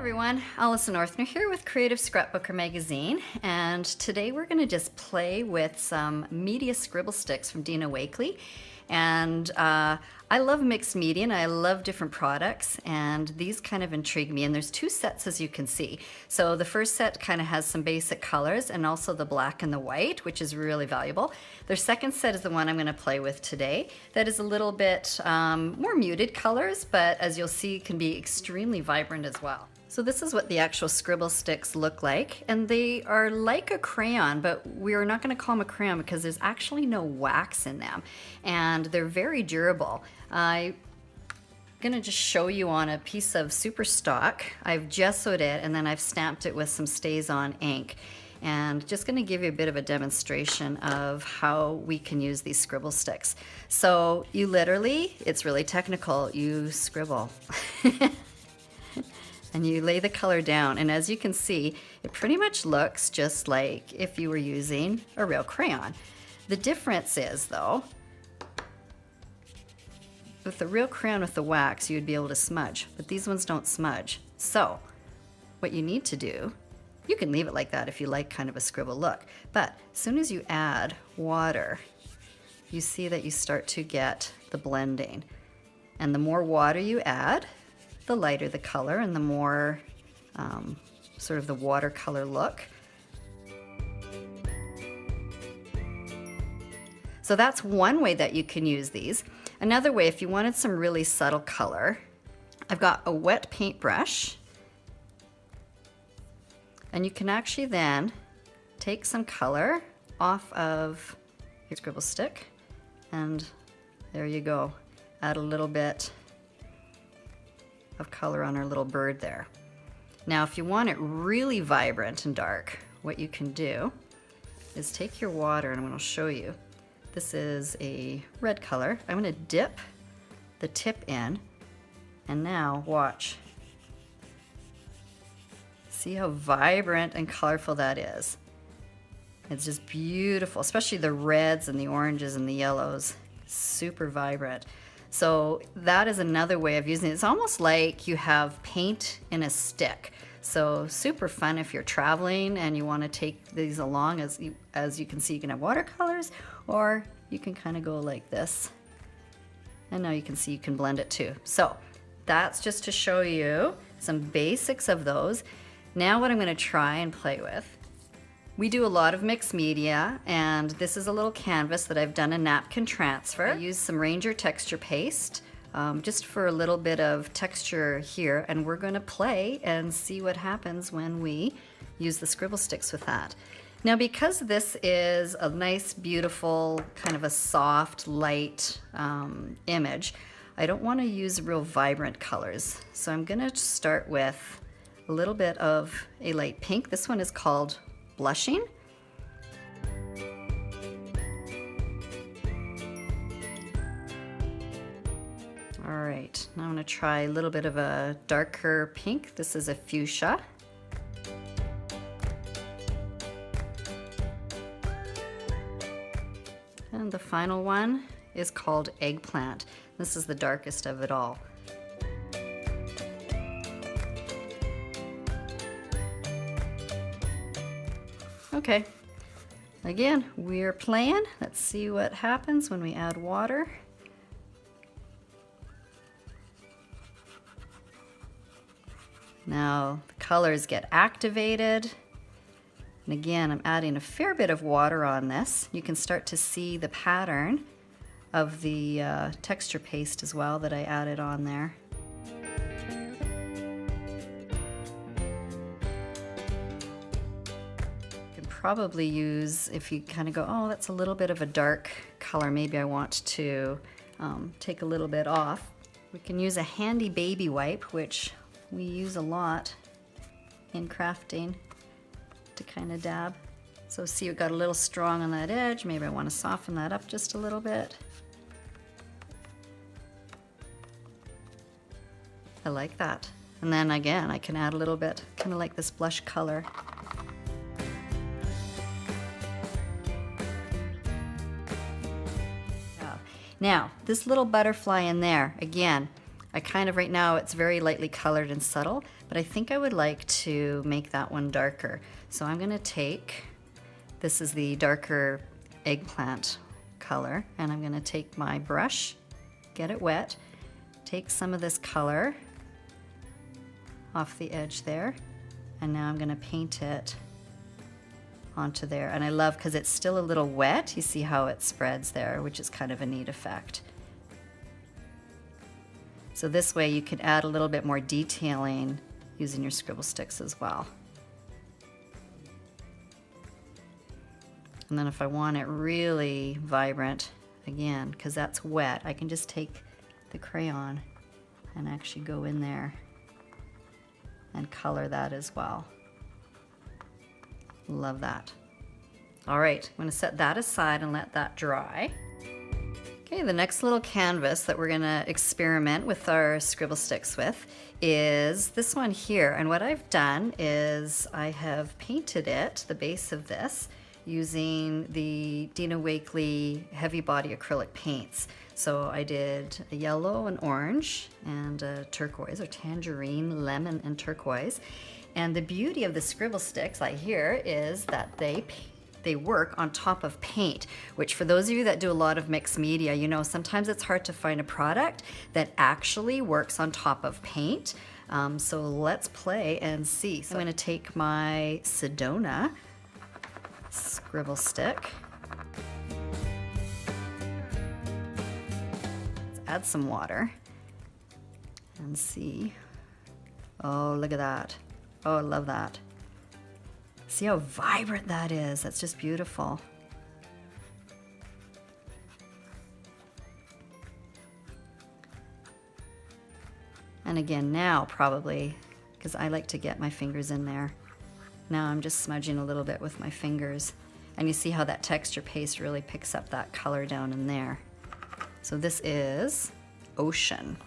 everyone, Alison Orthner here with Creative Scrapbooker Magazine, and today we're going to just play with some media scribble sticks from Dina Wakley. And I love mixed media and I love different products, and these kind of intrigue me. And there's two sets, as you can see. So the first set kind of has some basic colors and also the black and the white, which is really valuable. The second set is the one I'm going to play with today. That is a little bit more muted colors, but as you'll see, can be extremely vibrant as well. So this is what the actual scribble sticks look like, and they are like a crayon, but we're not going to call them a crayon because there's actually no wax in them, and they're very durable. I'm going to just show you on a piece of super stock. I've gessoed it and then I've stamped it with some Stays-On ink, and just going to give you a bit of a demonstration of how we can use these scribble sticks. So you literally, it's really technical, you scribble. And you lay the color down, and as you can see, it pretty much looks just like if you were using a real crayon. The difference is, though, with the real crayon with the wax, you'd be able to smudge, but these ones don't smudge. So what you need to do, you can leave it like that if you like kind of a scribble look, but as soon as you add water, you see that you start to get the blending. And the more water you add, the lighter the color and the more sort of the watercolor look. So that's one way that you can use these. Another way, if you wanted some really subtle color, I've got a wet paintbrush, and you can actually then take some color off of your scribble stick, and there you go. Add a little bit of color on our little bird there. Now if you want it really vibrant and dark, what you can do is take your water, and I'm going to show you. This is a red color. I'm going to dip the tip in, and now watch. See how vibrant and colorful that is. It's just beautiful, especially the reds and the oranges and the yellows. Super vibrant. So that is another way of using it. It's almost like you have paint in a stick. So super fun if you're traveling and you want to take these along. As you can see, you can have watercolors, or you can kind of go like this. And now you can see you can blend it too. So that's just to show you some basics of those. Now what I'm going to try and play with. We do a lot of mixed media, and this is a little canvas that I've done a napkin transfer. I used some Ranger texture paste just for a little bit of texture here, and we're going to play and see what happens when we use the scribble sticks with that. Now because this is a nice, beautiful, kind of a soft, light image, I don't want to use real vibrant colors. So I'm going to start with a little bit of a light pink. This one is called Blushing. All right, now I'm going to try a little bit of a darker pink. This is a fuchsia. And the final one is called Eggplant. This is the darkest of it all. Okay, again, we're playing. Let's see what happens when we add water. Now the colors get activated. And again, I'm adding a fair bit of water on this. You can start to see the pattern of the texture paste as well that I added on there. Probably use, if you kind of go, oh, that's a little bit of a dark color, maybe I want to take a little bit off. We can use a handy baby wipe, which we use a lot in crafting, to kind of dab. So see, it got a little strong on that edge. Maybe I want to soften that up just a little bit. I like that. And then again, I can add a little bit, kind of like this blush color. Now, this little butterfly in there, again, I kind of, right now it's very lightly colored and subtle, but I think I would like to make that one darker. So I'm gonna take, this is the darker eggplant color, and I'm gonna take my brush, get it wet, take some of this color off the edge there, and now I'm gonna paint it onto there. And I love, because it's still a little wet, you see how it spreads there, which is kind of a neat effect. So this way you can add a little bit more detailing using your Scribble Sticks as well. And then if I want it really vibrant, again, because that's wet, I can just take the crayon and actually go in there and color that as well. Love that. All right, I'm gonna set that aside and let that dry. Okay, the next little canvas that we're gonna experiment with our Scribble Sticks with is this one here. And what I've done is I have painted it, the base of this, using the Dina Wakley heavy body acrylic paints. So I did a yellow and orange and a turquoise, or tangerine, lemon, and turquoise. And the beauty of the Scribble Sticks, I hear, is that they work on top of paint, which for those of you that do a lot of mixed media, you know, sometimes it's hard to find a product that actually works on top of paint. So let's play and see. So I'm gonna take my Sedona Scribble Stick. Let's add some water and see. Oh, look at that. Oh, I love that. See how vibrant that is? That's just beautiful. And again, now probably, because I like to get my fingers in there. Now I'm just smudging a little bit with my fingers. And you see how that texture paste really picks up that color down in there. So this is Ocean.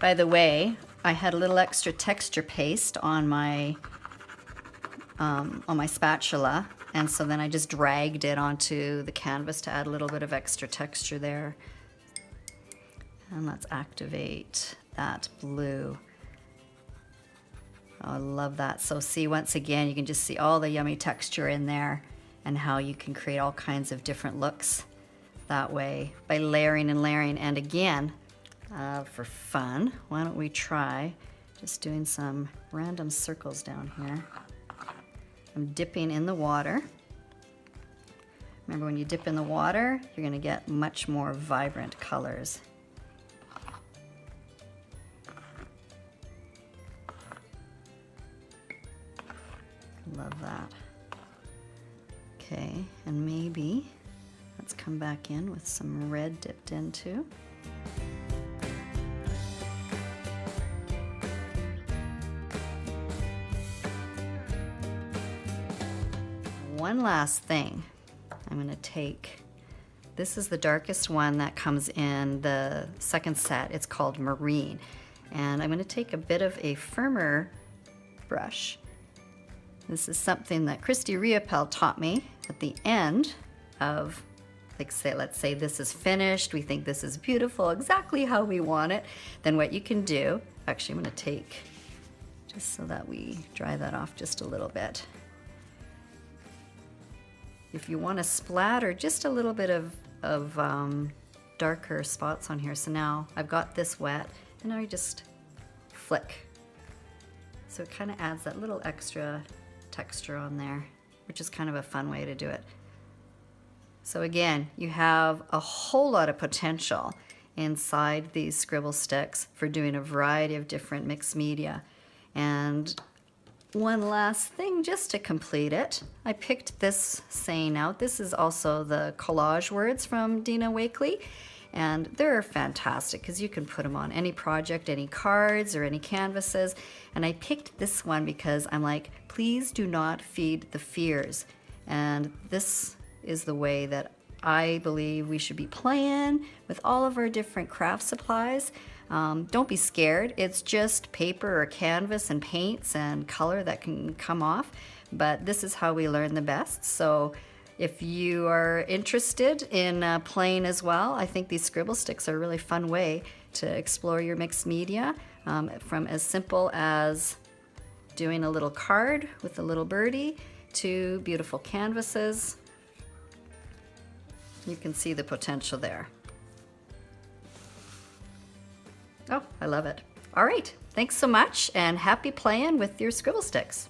By the way, I had a little extra texture paste on my spatula, and so then I just dragged it onto the canvas to add a little bit of extra texture there. And let's activate that blue. Oh, I love that. So see, once again, you can just see all the yummy texture in there and how you can create all kinds of different looks that way by layering and layering. And again, for fun, why don't we try just doing some random circles down here. I'm dipping in the water. Remember, when you dip in the water, you're going to get much more vibrant colors. Love that. Okay, and maybe let's come back in with some red dipped into. One last thing, I'm going to take, this is the darkest one that comes in the second set. It's called Marine. And I'm going to take a bit of a firmer brush. This is something that Christy Riopel taught me at the end of, like, say, let's say this is finished, we think this is beautiful, exactly how we want it. Then what you can do, actually I'm going to take, just so that we dry that off just a little bit. If you want to splatter just a little bit of darker spots on here. So now I've got this wet, and now you just flick. So it kind of adds that little extra texture on there, which is kind of a fun way to do it. So again, you have a whole lot of potential inside these Scribble Sticks for doing a variety of different mixed media. And one last thing just to complete it, I picked this saying out. This is also the collage words from Dina Wakley, and they're fantastic because you can put them on any project, any cards or any canvases. And I picked this one because I'm like, please do not feed the fears. And this is the way that I believe we should be playing with all of our different craft supplies. Don't be scared. It's just paper or canvas and paints and color that can come off, but this is how we learn the best. So If you are interested in playing as well, I think these Scribble Sticks are a really fun way to explore your mixed media, from as simple as doing a little card with a little birdie to beautiful canvases. You can see the potential there. Oh, I love it. All right, thanks so much and happy playing with your Scribble Sticks.